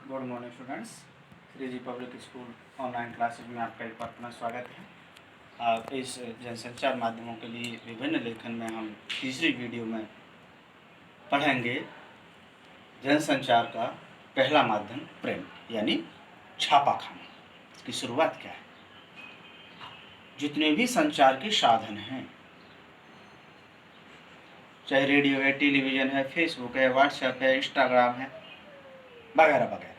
Good morning students. 3G public school online classes में आपका एक बार पुनः स्वागत है। इस जनसंचार माध्यमों के लिए विभिन्न लेखन में हम तीसरी वीडियो में पढ़ेंगे जनसंचार का पहला माध्यम प्रिंट यानी छापाखाना। इसकी शुरुआत क्या है? जितने भी संचार के साधन हैं, चाहे रेडियो है, टेलीविज़न है, फेसबुक है, व्हाट्सएप है, इंस्टाग्राम है, वगैरह वगैरह,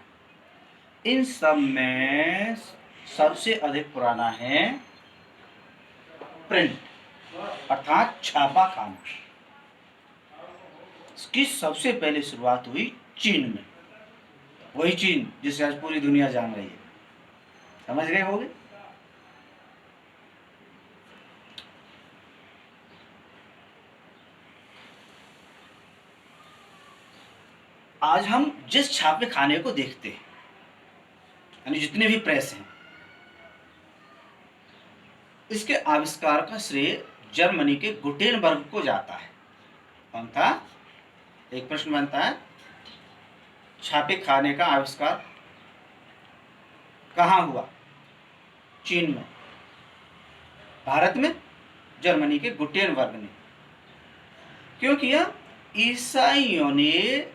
इन सब में सबसे अधिक पुराना है प्रिंट अर्थात छापाखाना। इसकी सबसे पहले शुरुआत हुई चीन में, वही चीन जिसे आज पूरी दुनिया जान रही है। समझ गए होंगे? आज हम जिस छापे खाने को देखते हैं, यानी जितने भी प्रेस हैं, इसके आविष्कार का श्रेय जर्मनी के गुटेनबर्ग को जाता है। कौन था? एक प्रश्न बनता है, छापे खाने का आविष्कार कहाँ हुआ? चीन में। भारत में जर्मनी के गुटेनबर्ग ने। क्यों किया? ईसाइयों ने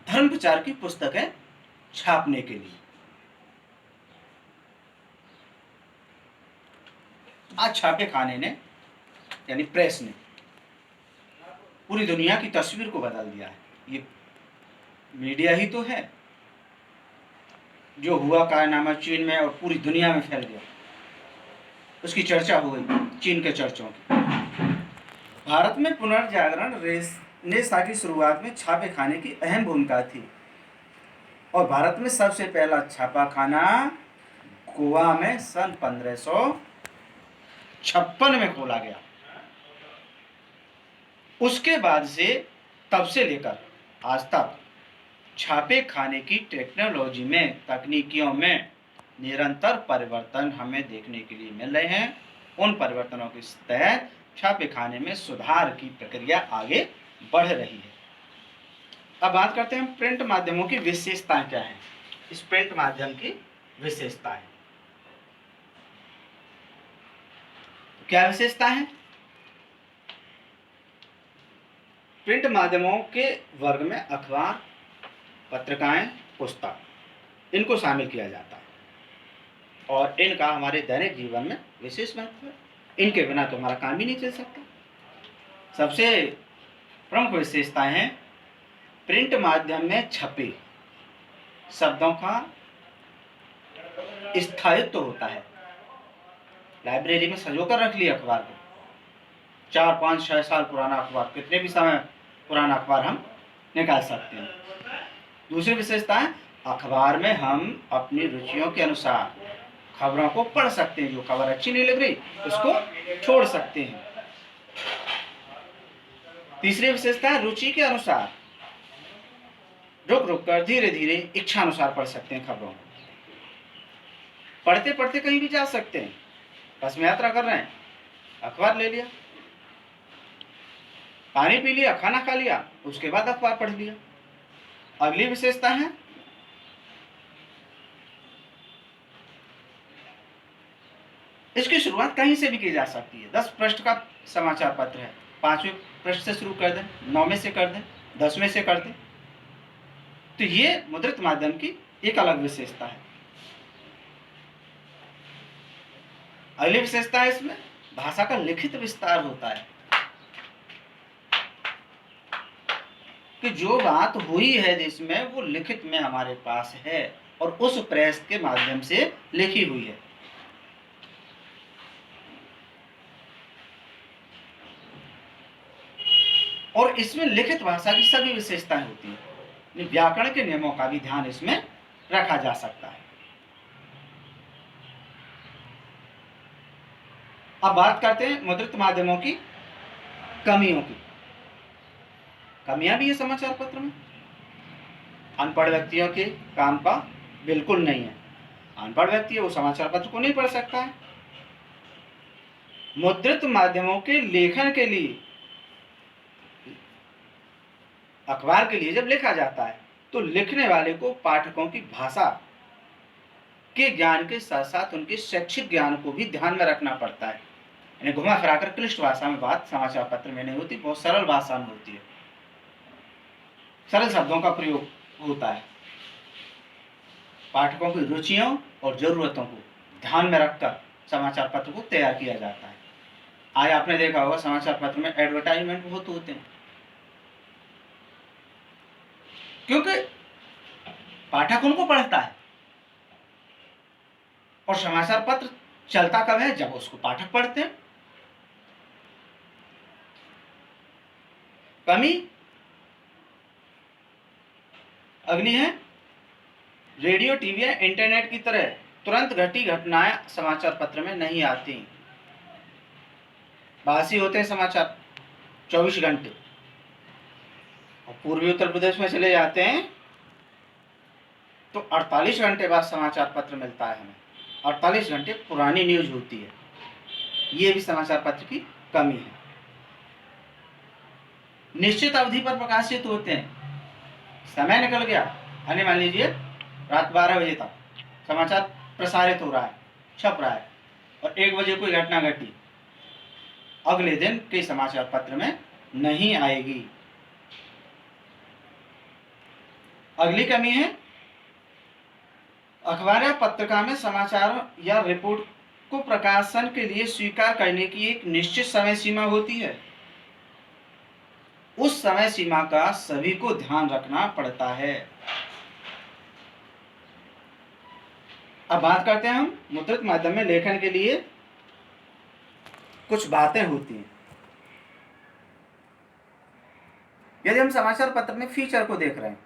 धर्म प्रचार की पुस्तकें छापने के लिए। आज छापे खाने ने यानी प्रेस ने पूरी दुनिया की तस्वीर को बदल दिया है। ये मीडिया ही तो है जो हुआ कारनामा चीन में और पूरी दुनिया में फैल गया। उसकी चर्चा हो गई, चीन के चर्चों की। भारत में पुनर्जागरण रेनेसां की शुरुआत में छापे खाने की अहम भूमिका थी और भारत में सबसे पहला छापाखाना गोवा में सन 1556 में खोला गया। उसके बाद से तब से लेकर आज तक छापे खाने की टेक्नोलॉजी में, तकनीकियों में निरंतर परिवर्तन हमें देखने के लिए मिल रहे हैं। उन परिवर्तनों के तहत छापे खाने में सुधार की प्रक्रिया आगे बढ़ रही है। अब बात करते हैं प्रिंट माध्यमों की विशेषताएं क्या हैं। इस प्रिंट माध्यम की विशेषताएं क्या विशेषता है? प्रिंट माध्यमों के वर्ग में अखबार, पत्रिकाएं, पुस्तक, इनको शामिल किया जाता है और इनका हमारे दैनिक जीवन में विशेष महत्व है। इनके बिना तो हमारा काम ही नहीं चल सकता। सबसे प्रमुख विशेषताएं हैं, प्रिंट माध्यम में छपे शब्दों का स्थायित्व होता है। लाइब्रेरी में संजोकर रख लिया अखबार को, 4, 5, 6 साल पुराना अखबार, कितने भी समय पुराना अखबार हम निकाल सकते हैं। दूसरी विशेषता है, अखबार में हम अपनी रुचियों के अनुसार खबरों को पढ़ सकते हैं। जो खबर अच्छी नहीं लग रही उसको छोड़ सकते हैं। तीसरी विशेषता है, रुचि के अनुसार रुक रुक कर धीरे धीरे इच्छा अनुसार पढ़ सकते हैं खबरों को। पढ़ते पढ़ते कहीं भी जा सकते हैं। बस में यात्रा कर रहे हैं, अखबार ले लिया, पानी पी लिया, खाना खा लिया, उसके बाद अखबार पढ़ लिया। अगली विशेषता है, इसकी शुरुआत कहीं से भी की जा सकती है। 10 पृष्ठ का समाचार पत्र है, 5वें पृष्ठ से शुरू कर दें, 9वें से कर दें, 10वें से कर दें, तो ये मुद्रित माध्यम की एक अलग विशेषता है। अगली विशेषता है, इसमें भाषा का लिखित विस्तार होता है कि जो बात हुई है देश में वो लिखित में हमारे पास है और उस प्रेस के माध्यम से लिखी हुई है। और इसमें लिखित भाषा की सभी विशेषताएं होती हैं। व्याकरण के नियमों का भी ध्यान इसमें रखा जा सकता है। अब बात करते हैं मुद्रित माध्यमों की कमियों की। कमियां भी है समाचार पत्र में। अनपढ़ व्यक्तियों के काम का बिल्कुल नहीं है। अनपढ़ व्यक्ति वो समाचार पत्र को नहीं पढ़ सकता है। मुद्रित माध्यमों के लेखन के लिए, अखबार के लिए जब लिखा जाता है तो लिखने वाले को पाठकों की भाषा के ज्ञान के साथ साथ उनके शैक्षिक ज्ञान को भी ध्यान में रखना पड़ता है। यानी घुमा फिराकर क्लिष्ट भाषा में बात समाचार पत्र में नहीं होती, बहुत सरल भाषा में होती है, सरल शब्दों का प्रयोग होता है। पाठकों की रुचियों और जरूरतों को ध्यान में रखकर समाचार पत्र को तैयार किया जाता है। आज आपने देखा होगा समाचार पत्र में एडवर्टाइजमेंट बहुत होते हैं, क्योंकि पाठक उनको पढ़ता है और समाचार पत्र चलता कब है, जब उसको पाठक पढ़ते हैं। कमी अगली है, रेडियो, टीवी या इंटरनेट की तरह तुरंत घटी घटनाएं समाचार पत्र में नहीं आती। बासी होते हैं समाचार 24 घंटे। और पूर्वी उत्तर प्रदेश में चले जाते हैं तो 48 घंटे बाद समाचार पत्र मिलता है हमें। 48 घंटे पुरानी न्यूज होती है। ये भी समाचार पत्र की कमी है। निश्चित अवधि पर प्रकाशित होते हैं। समय निकल गया, यानी मान लीजिए रात 12 बजे तक समाचार प्रसारित हो रहा है, छप रहा है, और 1 बजे कोई घटना घटी, अगले दिन के समाचार पत्र में नहीं आएगी। अगली कमी है, अखबार या पत्रिका में समाचार या रिपोर्ट को प्रकाशन के लिए स्वीकार करने की एक निश्चित समय सीमा होती है। उस समय सीमा का सभी को ध्यान रखना पड़ता है। अब बात करते हैं हम मुद्रित माध्यम में लेखन के लिए कुछ बातें होती हैं। यदि हम समाचार पत्र में फीचर को देख रहे हैं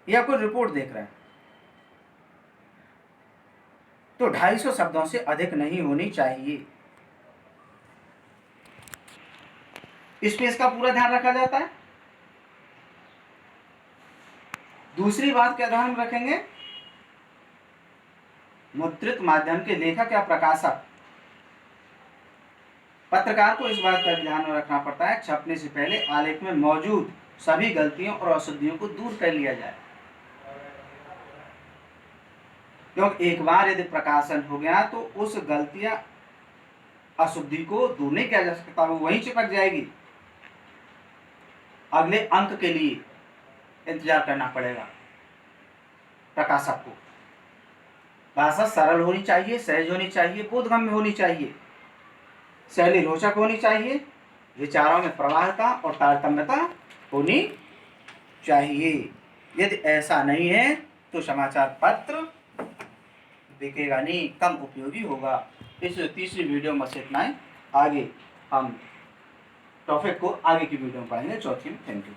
या कोई रिपोर्ट देख रहे हैं तो 250 शब्दों से अधिक नहीं होनी चाहिए। स्पेस का पूरा ध्यान रखा जाता है। दूसरी बात क्या ध्यान रखेंगे, मुद्रित माध्यम के लेखक या प्रकाशक, पत्रकार को इस बात का ध्यान रखना पड़ता है छपने से पहले आलेख में मौजूद सभी गलतियों और अशुद्धियों को दूर कर लिया जाए। क्योंकि एक बार यदि प्रकाशन हो गया तो उस गलतियां अशुद्धि को दूर नहीं किया जा सकता, वो वहीं चिपक जाएगी। अगले अंक के लिए इंतजार करना पड़ेगा प्रकाशक को। भाषा सरल होनी चाहिए, सहज होनी चाहिए, बोधगम्य होनी चाहिए, शैली रोचक होनी चाहिए, विचारों में प्रवाहता और तारतम्यता होनी चाहिए। यदि ऐसा नहीं है तो समाचार पत्र बिकेगा नहीं, कम उपयोगी होगा। इस तीसरी वीडियो में से इतना है। आगे हम टॉपिक को आगे की वीडियो में पढ़ेंगे, चौथी में। Thank you.